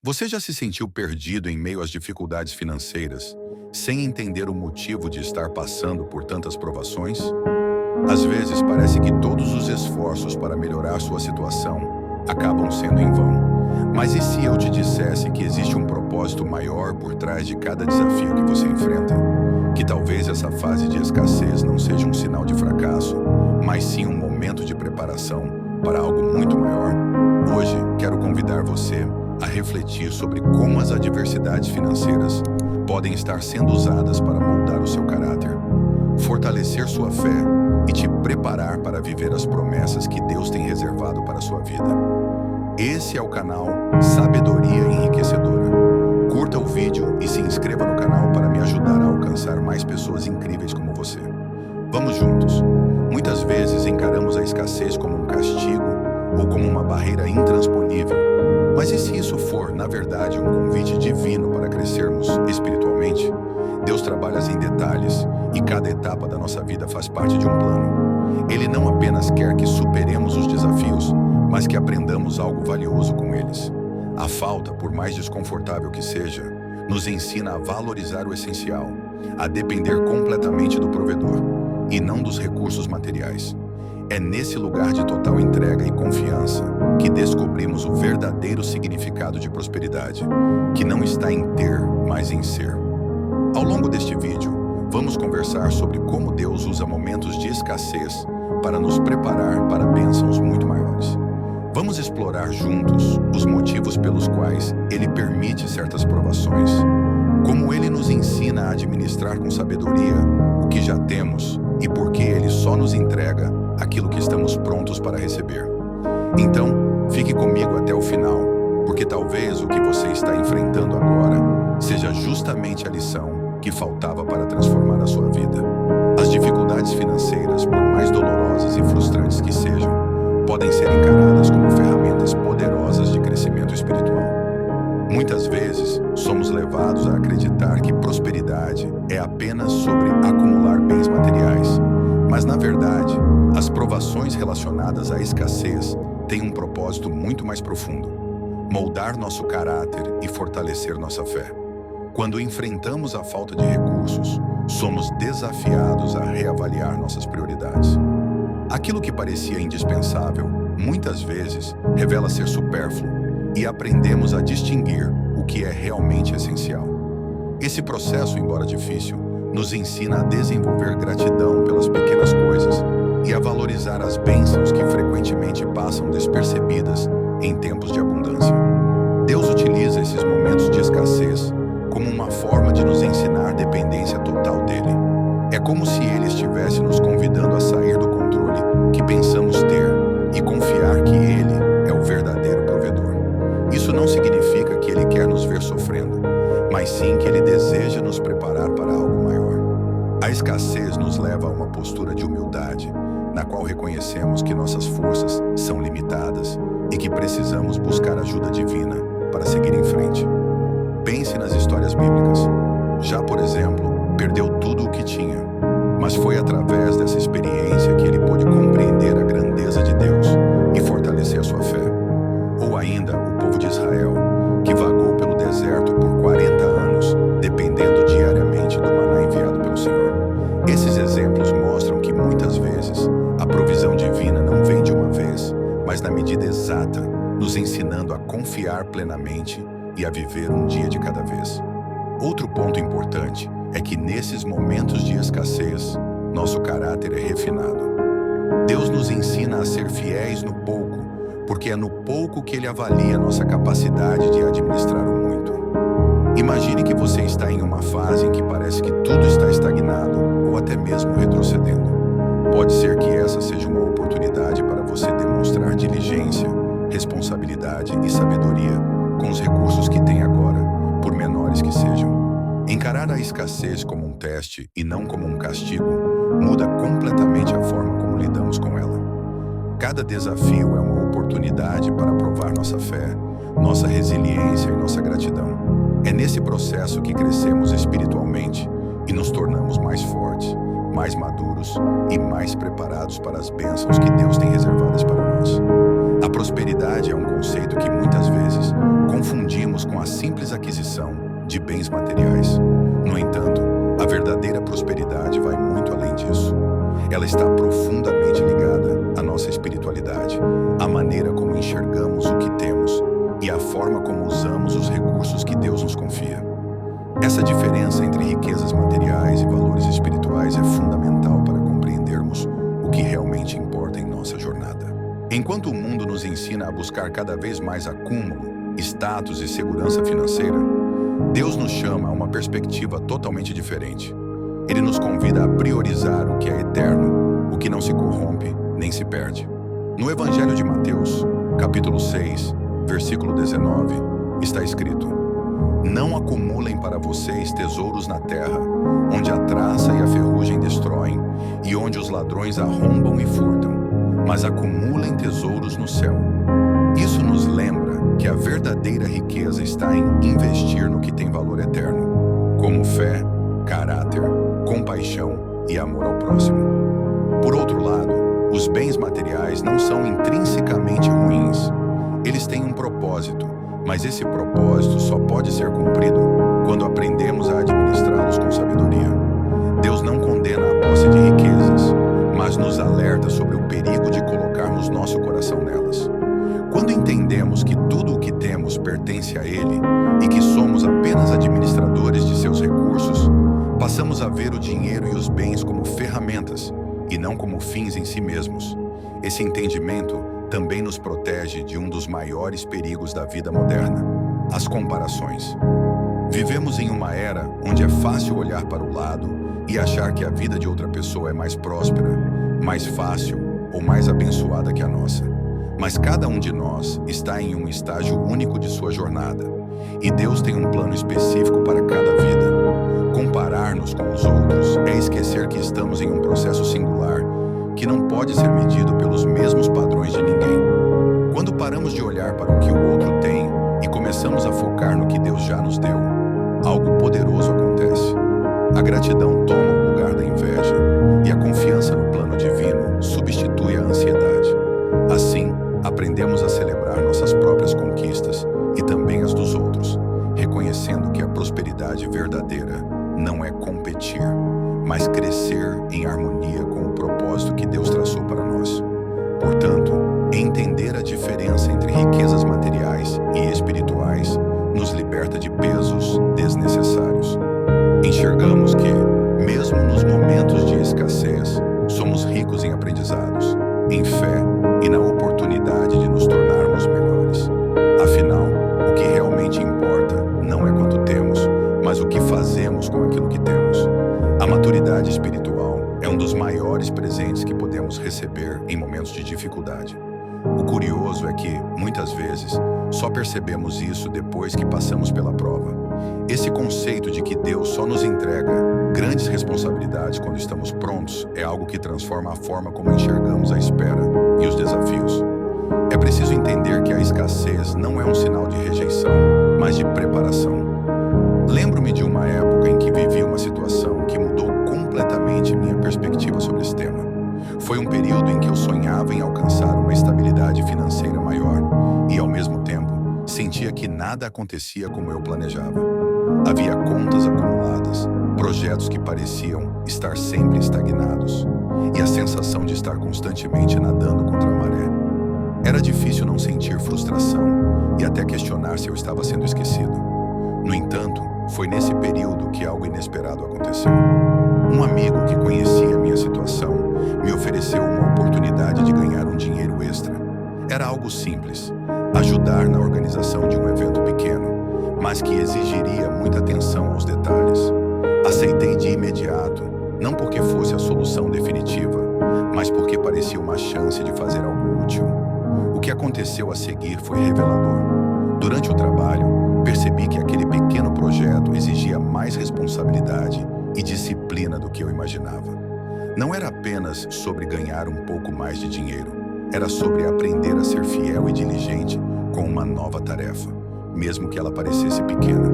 Você já se sentiu perdido em meio às dificuldades financeiras, sem entender o motivo de estar passando por tantas provações? Às vezes parece que todos os esforços para melhorar sua situação acabam sendo em vão. Mas e se eu te dissesse que existe um propósito maior por trás de cada desafio que você enfrenta? Que talvez essa fase de escassez não seja um sinal de fracasso, mas sim um momento de preparação para algo muito maior? Hoje, quero convidar você a refletir sobre como as adversidades financeiras podem estar sendo usadas para moldar o seu caráter, fortalecer sua fé e te preparar para viver as promessas que Deus tem reservado para a sua vida. Esse é o canal Sabedoria Enriquecedora. Curta o vídeo e se inscreva no canal para me ajudar a alcançar mais pessoas incríveis como você. Vamos juntos! Muitas vezes encaramos a escassez como um castigo ou como uma barreira intransponível. Mas e se isso for, na verdade, um convite divino para crescermos espiritualmente? Deus trabalha em detalhes e cada etapa da nossa vida faz parte de um plano. Ele não apenas quer que superemos os desafios, mas que aprendamos algo valioso com eles. A falta, por mais desconfortável que seja, nos ensina a valorizar o essencial, a depender completamente do provedor e não dos recursos materiais. É nesse lugar de total entrega e confiança que descobrimos o verdadeiro significado de prosperidade, que não está em ter, mas em ser. Ao longo deste vídeo, vamos conversar sobre como Deus usa momentos de escassez para nos preparar para bênçãos muito maiores. Vamos explorar juntos os motivos pelos quais Ele permite certas provações, como Ele nos ensina a administrar com sabedoria o que já temos e por que Ele só nos entrega aquilo que estamos prontos para receber. Então, fique comigo até o final, porque talvez o que você está enfrentando agora seja justamente a lição que faltava para transformar a sua vida. As dificuldades financeiras, por mais dolorosas e frustrantes que sejam, podem ser encaradas como ferramentas poderosas de crescimento espiritual. Muitas vezes, somos levados a acreditar que prosperidade é apenas sobre acumular bens materiais, mas, na verdade, as provações relacionadas à escassez têm um propósito muito mais profundo: moldar nosso caráter e fortalecer nossa fé. Quando enfrentamos a falta de recursos, somos desafiados a reavaliar nossas prioridades. Aquilo que parecia indispensável, muitas vezes, revela ser supérfluo, e aprendemos a distinguir o que é realmente essencial. Esse processo, embora difícil, nos ensina a desenvolver gratidão pelas pequenas coisas e a valorizar as bênçãos que frequentemente passam despercebidas em tempos de abundância. Deus utiliza esses momentos de escassez como uma forma de nos ensinar dependência total dele. É como se ele estivesse nos convidando a sair do controle que pensamos ter e confiar que ele é o verdadeiro provedor. Isso não significa que ele quer nos ver sofrendo, mas sim que ele deseja nos preparar para algo maior. A escassez nos leva a uma postura de humildade, na qual reconhecemos que nossas forças são limitadas e que precisamos buscar ajuda divina para seguir em frente. Pense nas histórias bíblicas. Já, por exemplo, perdeu tudo o que tinha, mas foi através dessa experiência que ele pôde compreender a grandeza de Deus e fortalecer sua fé. Ou ainda, o povo de Israel, que vagou pelo deserto por 40 anos, dependendo diariamente do maná enviado pelo Senhor. Esses exemplos mostram que muitas vezes a provisão divina não vem de uma vez, mas na medida exata, nos ensinando a confiar plenamente e a viver um dia de cada vez. Outro ponto importante é que nesses momentos de escassez, nosso caráter é refinado. Deus nos ensina a ser fiéis no pouco, porque é no pouco que Ele avalia nossa capacidade de administrar o muito. Imagine que você está em uma fase em que parece que tudo está estagnado ou até mesmo retrocedendo. Pode ser que essa seja uma oportunidade para você demonstrar diligência, responsabilidade e sabedoria com os recursos que tem agora, por menores que sejam. Encarar a escassez como um teste e não como um castigo muda completamente a forma como lidamos com ela. Cada desafio é uma oportunidade para provar nossa fé, nossa resiliência e nossa gratidão. É nesse processo que crescemos espiritualmente e nos tornamos mais fortes, mais maduros e mais preparados para as bênçãos que Deus tem reservadas para nós. A prosperidade é um conceito que muitas vezes confundimos com com a simples aquisição de bens materiais. No entanto, a verdadeira prosperidade vai muito além disso. Ela está profundamente ligada à nossa espiritualidade, à maneira como enxergamos o que temos e à forma como usamos os recursos que Deus nos confia. Essa diferença entre riquezas materiais e valores espirituais é fundamental para compreendermos o que realmente importa em nossa jornada. Enquanto o mundo nos ensina a buscar cada vez mais acúmulo, status e segurança financeira, Deus nos chama a uma perspectiva totalmente diferente. Ele nos convida a priorizar o que é eterno, o que não se corrompe nem se perde. No Evangelho de Mateus, capítulo 6, versículo 19, está escrito: "Não acumulem para vocês tesouros na terra, onde a traça e a ferrugem destroem, e onde os ladrões arrombam e furtam, mas acumulem tesouros no céu." Isso nos lembra que a verdadeira riqueza está em investir no que tem valor eterno, como fé, caráter, compaixão e amor ao próximo. Por outro lado, os bens materiais não são intrinsecamente ruins. Eles têm um propósito, mas esse propósito só pode ser cumprido quando aprendemos a administrá-los com sabedoria. Deus não condena a posse de riquezas, mas nos alerta sobre o perigo de colocarmos nosso coração nelas. Quando entendemos que tudo o que temos pertence a Ele e que somos apenas administradores de seus recursos, passamos a ver o dinheiro e os bens como ferramentas e não como fins em si mesmos. Esse entendimento também nos protege de um dos maiores perigos da vida moderna: as comparações. Vivemos em uma era onde é fácil olhar para o lado e achar que a vida de outra pessoa é mais próspera, mais fácil ou mais abençoada que a nossa. Mas cada um de nós está em um estágio único de sua jornada, e Deus tem um plano específico para cada vida. Comparar-nos com os outros é esquecer que estamos em um processo singular, que não pode ser medido pelos mesmos padrões de ninguém. Quando paramos de olhar para o que o outro tem e começamos a focar no que Deus já nos deu, algo poderoso acontece. A gratidão toma o lugar da inveja, e a confiança no plano divino substitui a ansiedade. Assim, aprendemos a celebrar nossas próprias conquistas e também as dos outros, reconhecendo que a prosperidade verdadeira não é competir, mas crescer em harmonia com o propósito que Deus traçou para nós. Portanto, entender a diferença entre riquezas materiais e espirituais nos liberta de pesos desnecessários. Enxergamos que, mesmo nos momentos de escassez, somos ricos em aprendizados, em fé e na oportunidade de nos tornarmos melhores. Afinal, o que realmente importa não é quanto temos, mas o que fazemos com aquilo que temos. A maturidade espiritual é um dos maiores presentes que podemos receber em momentos de dificuldade. O curioso é que, muitas vezes, só percebemos isso depois que passamos pela prova. Esse conceito de que Deus só nos entrega grandes responsabilidades quando estamos prontos é algo que transforma a forma como enxergamos a espera e os desafios. É preciso entender que a escassez não é um sinal de rejeição, mas de preparação. Lembro-me de uma época em que vivi uma situação que mudou completamente minha perspectiva sobre esse tema. Foi um período em que eu sonhava em alcançar uma estabilidade financeira maior e, ao mesmo tempo, sentia que nada acontecia como eu planejava. Havia contas acumuladas, projetos que pareciam estar sempre estagnados e a sensação de estar constantemente nadando contra a maré. Era difícil não sentir frustração e até questionar se eu estava sendo esquecido. No entanto, foi nesse período que algo inesperado aconteceu. Um amigo que conhecia minha situação me ofereceu uma oportunidade de ganhar um dinheiro extra. Era algo simples, ajudar na organização de um evento pequeno, mas que exigiria muita atenção aos detalhes. Aceitei de imediato, não porque fosse a solução definitiva, mas porque parecia uma chance de fazer algo útil. O que aconteceu a seguir foi revelador. Durante o trabalho, percebi que aquele pequeno projeto exigia mais responsabilidade e disciplina do que eu imaginava. Não era apenas sobre ganhar um pouco mais de dinheiro, era sobre aprender a ser fiel e diligente com uma nova tarefa, mesmo que ela parecesse pequena.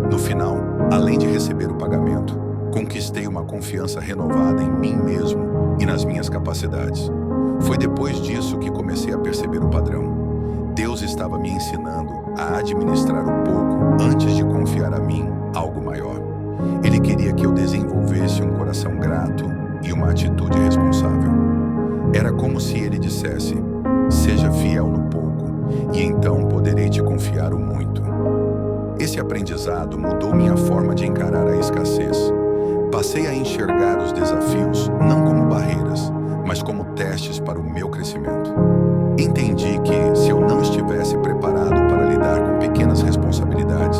No final, além de receber o pagamento, conquistei uma confiança renovada em mim mesmo e nas minhas capacidades. Foi depois disso que comecei a perceber o padrão. Deus estava me ensinando a administrar o pouco Esse aprendizado mudou minha forma de encarar a escassez. Passei a enxergar os desafios não como barreiras, mas como testes para o meu crescimento. Entendi que, se eu não estivesse preparado para lidar com pequenas responsabilidades,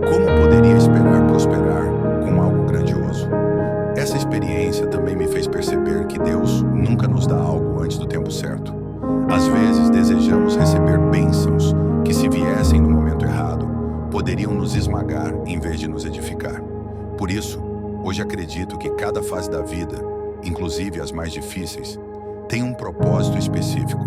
como poderia esperar prosperar com algo grandioso? Essa experiência também me fez perceber que Deus nunca nos dá algo antes do tempo certo. Às vezes desejamos receber bênçãos que, se viessem no momento errado, poderiam nos esmagar em vez de nos edificar. Por isso, hoje acredito que cada fase da vida, inclusive as mais difíceis, tem um propósito específico.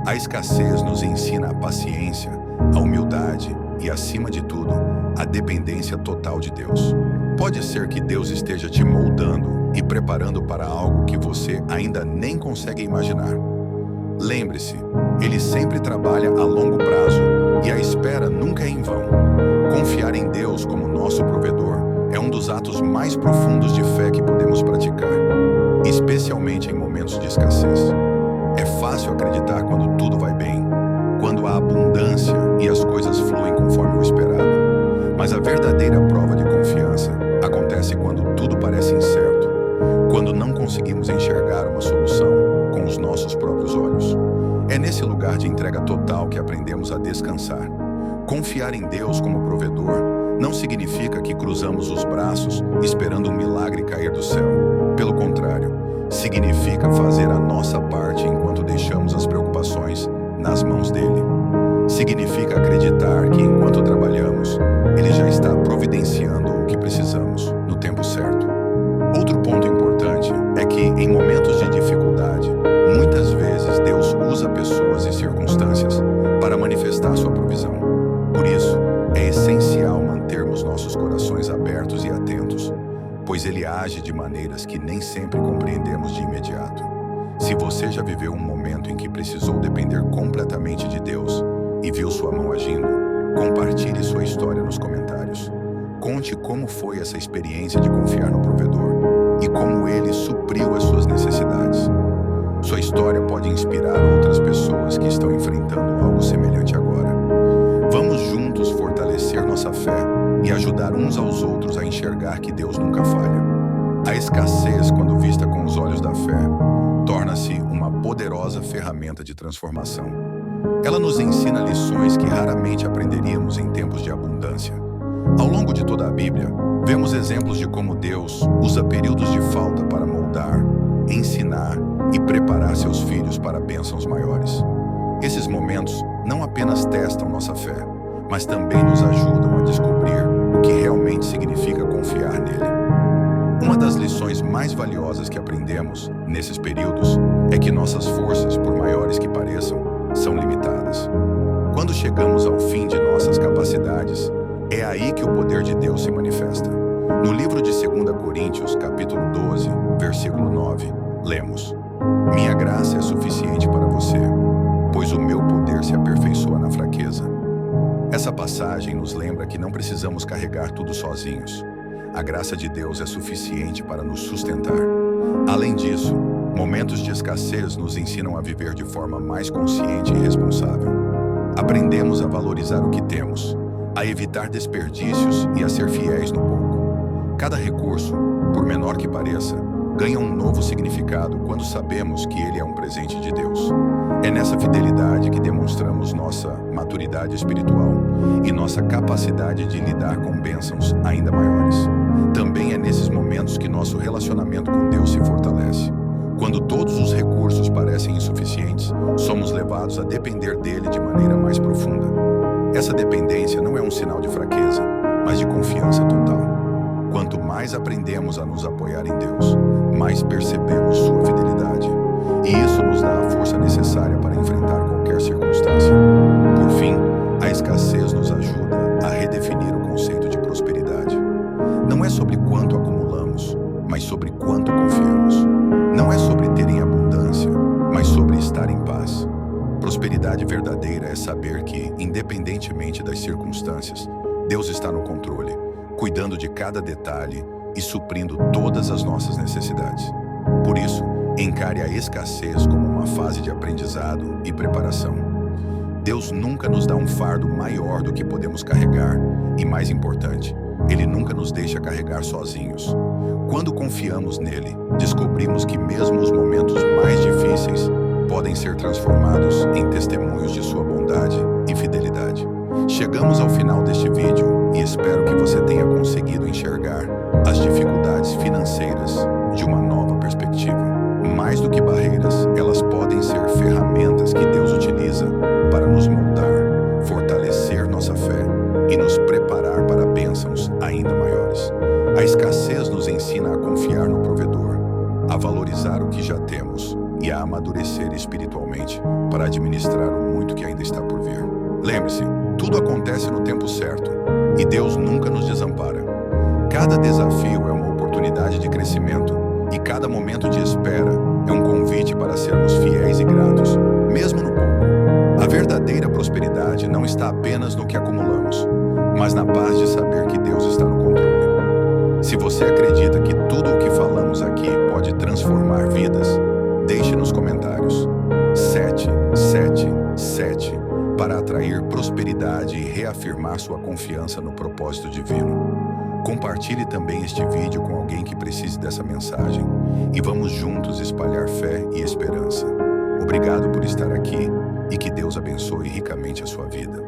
A escassez nos ensina a paciência, a humildade e, acima de tudo, a dependência total de Deus. Pode ser que Deus esteja te moldando e preparando para algo que você ainda nem consegue imaginar. Lembre-se, Ele sempre trabalha a longo prazo e a espera nunca é em vão. Confiar em Deus como nosso provedor é um dos atos mais profundos de fé que podemos praticar, especialmente em momentos de escassez. É fácil acreditar quando tudo vai bem, quando há abundância e as coisas fluem conforme o esperado. Mas a verdadeira prova de confiança acontece quando tudo parece incerto, quando não conseguimos enxergar uma solução com os nossos próprios olhos. É nesse lugar de entrega total que aprendemos a descansar. Confiar em Deus como provedor não significa que cruzamos os braços esperando um milagre cair do céu. Pelo contrário, significa fazer a nossa parte enquanto deixamos as preocupações nas mãos dele. Significa acreditar que, enquanto trabalhamos, ele já está providenciando o que precisamos no tempo certo. Outro ponto importante é que, em momentos de dificuldade, muitas vezes Deus usa pessoas e circunstâncias para manifestar sua provisão. Por isso, é essencial mantermos nossos corações abertos e atentos, pois Ele age de maneiras que nem sempre compreendemos de imediato. Se você já viveu um momento em que precisou depender completamente de Deus e viu sua mão agindo, compartilhe sua história nos comentários. Conte como foi essa experiência de confiar no provedor e como Ele supriu as suas necessidades. Sua história pode inspirar outras pessoas que estão enfrentando algo semelhante agora. Vamos juntos fortalecer nossa fé e ajudar uns aos outros a enxergar que Deus nunca falha. A escassez, quando vista com os olhos da fé, torna-se uma poderosa ferramenta de transformação. Ela nos ensina lições que raramente aprenderíamos em tempos de abundância. Ao longo de toda a Bíblia, vemos exemplos de como Deus usa períodos de falta para moldar, ensinar e preparar seus filhos para bênçãos maiores. Esses momentos não apenas testam nossa fé, mas também nos ajudam a descobrir o que realmente significa confiar nele. Uma das lições mais valiosas que aprendemos nesses períodos é que nossas forças, por maiores que pareçam, são limitadas. Quando chegamos ao fim de nossas capacidades, é aí que o poder de Deus se manifesta. No livro de 2 Coríntios, capítulo 12, versículo 9, lemos: "Minha graça é suficiente para você, pois o meu poder se aperfeiçoa na fraqueza." Essa passagem nos lembra que não precisamos carregar tudo sozinhos. A graça de Deus é suficiente para nos sustentar. Além disso, momentos de escassez nos ensinam a viver de forma mais consciente e responsável. Aprendemos a valorizar o que temos, a evitar desperdícios e a ser fiéis no pouco. Cada recurso, por menor que pareça, ganha um novo significado quando sabemos que ele é um presente de Deus. É nessa fidelidade que demonstramos nossa maturidade espiritual e nossa capacidade de lidar com bênçãos ainda maiores. Também é nesses momentos que nosso relacionamento com Deus se fortalece. Quando todos os recursos parecem insuficientes, somos levados a depender dele de maneira mais profunda. Essa dependência não é um sinal de fraqueza, mas de confiança total. Quanto mais aprendemos a nos apoiar em Deus, mais percebemos sua fidelidade. E isso nos dá a força necessária para enfrentar qualquer circunstância. Por fim, a escassez nos ajuda a redefinir o conceito de prosperidade. Não é sobre quanto acumulamos, mas sobre quanto confiamos. Não é sobre ter em abundância, mas sobre estar em paz. Prosperidade verdadeira é saber que, independentemente das circunstâncias, Deus está no controle, cuidando de cada detalhe e suprindo todas as nossas necessidades. Por isso, encare a escassez como uma fase de aprendizado e preparação. Deus nunca nos dá um fardo maior do que podemos carregar e, mais importante, Ele nunca nos deixa carregar sozinhos. Quando confiamos nele, descobrimos que mesmo os momentos mais difíceis podem ser transformados em testemunhos de sua bondade e fidelidade. Chegamos ao final deste vídeo e espero que você tenha conseguido enxergar as dificuldades financeiras de uma nova perspectiva. Mais do que barreiras, elas podem ser ferramentas que Deus utiliza para nos moldar, fortalecer nossa fé e nos preparar para bênçãos ainda maiores. A escassez nos ensina a confiar no provedor, a valorizar o que já temos e a amadurecer espiritualmente para administrar o muito que ainda está por vir. Lembre-se, tudo acontece no tempo certo e Deus nunca nos desampara. Cada desafio é uma oportunidade de crescimento e cada momento de espera é um convite para sermos fiéis e gratos, mesmo no pouco. A verdadeira prosperidade não está apenas no que acumulamos, mas na paz de saber que Deus está no controle. Se você acredita que tudo o que falamos aqui pode transformar vidas, deixe nos comentários 777 para atrair prosperidade e reafirmar sua confiança no propósito divino. Compartilhe também este vídeo com alguém que precise dessa mensagem e vamos juntos espalhar fé e esperança. Obrigado por estar aqui e que Deus abençoe ricamente a sua vida.